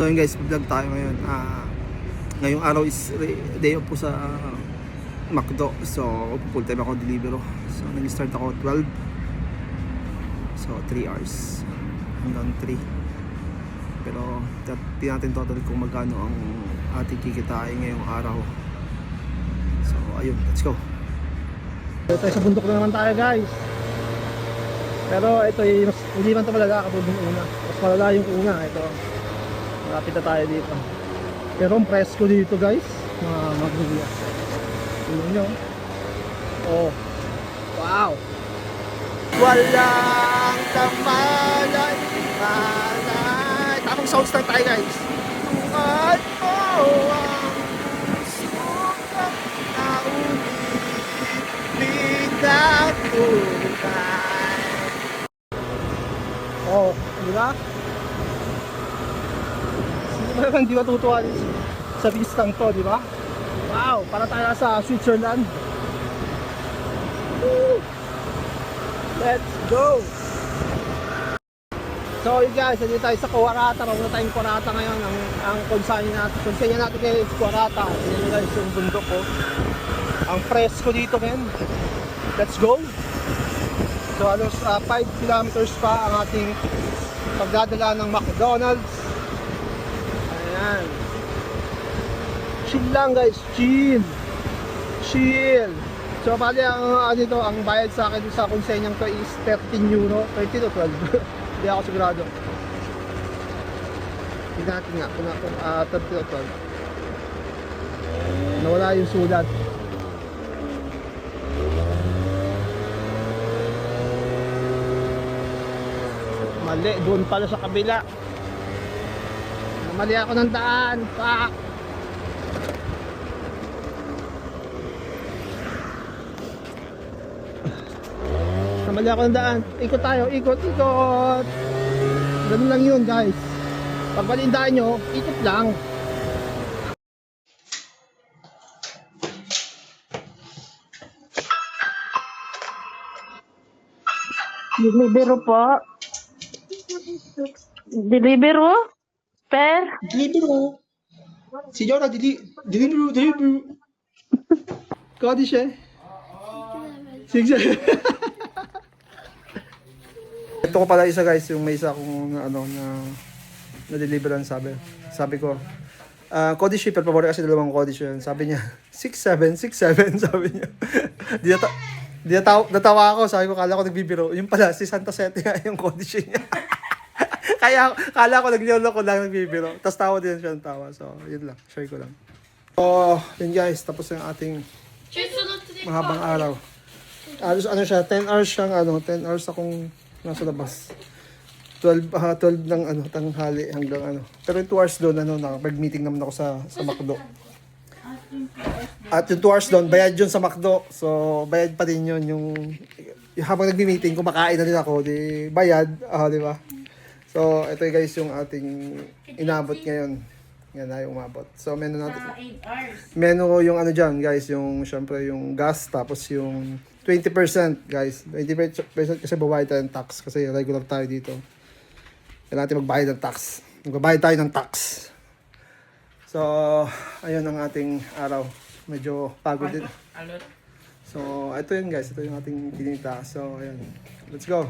So yun guys, vlog tayo ngayon. Ngayong araw is day off po sa McDo. So full time ako delivero. So nag-start ako 12. So 3 hours hanggang 3. Pero di natin total kung magkano ang ating kikitain ngayong araw. So ayun, let's go. Tayo sa bundok na naman tayo guys. Pero ito yung hindi man ito malala katulad ng una. Mas malala yung una. Ito, malapit na tayo dito. Pero ang presko dito guys, mga magluya. Tingnan nyo. Oh, wow. Walang kamalay, malay. Tamang sounds lang tayo guys. Tungal mo ang puso kang naulit, pinagulay. Oh, di ba? Sino ba naman di matutuwa sa vistang to, di ba? Wow, para tayo sa Switzerland. Woo! Let's go! So yun guys, nandito tayo sa Kuwarata. Pagpunta tayong Kuwarata ngayon. Ang konsenya natin kay Kuwarata. Yun guys, yung bundok ko. Ang presko dito men. Let's go! So halos 5 kilometers pa ang ating pagdadala ng McDonald's. Ayan. Chill lang guys, chill. Chill. So bali ang dito, ang bayad sa akin sa konsenyang to is 13 euro, 13 o 12. Hindi ako sigurado. Tignan natin nga kung 13 o 12. Nawala yung sulat. Mali, doon pala sa kabila. Mali ako ng daan. Fuck. Mali ako ng daan. Ikot tayo, ikot. Ganun lang yun guys. Pag mali ang daan nyo, ikot lang. Deliver po. Deliver per. Delivery. Signora, delivery. Codice? 6. Ito ko pala isa guys, yung may isa kong na deliveran sabi ko. Codice per favor kasi dalawang codice yun. Sabi niya 6767 sabi niya. Natawa ako, sabi ko kala ko nagbibiro. Yung pala si Santa Sete nga yung codice niya. Kaya kala ko nagloloko lang nagbibiro. Tapos tawa din siya ng tawa. So, yun lang. Share ko lang. So, yun guys. Tapos yung ating mahabang araw. Ano siya, 10 hours siyang 10 hours akong nasa labas. 12 ng tanghali hanggang Pero yung 2 hours doon, nakapag-meeting naman ako sa McDo. At yung 2 hours doon, bayad yun sa McDo. So, bayad pa din yun. Yung habang nag-meeting, kumakain na din ako, di bayad. Di ba? So, ito guys yung ating inabot ngayon. Yan na yung umabot. So, menu natin. Menu yung dyan guys, yung syempre yung gas, tapos yung 20% guys. 20% kasi babayad tayo ng tax kasi regular tayo dito. Kailangan natin magbayad ng tax. Magbabayad tayo ng tax. So, ayun ang ating araw. Medyo pagod din. So, ito yun guys. Ito yung ating kinita. So, ayun. Let's go.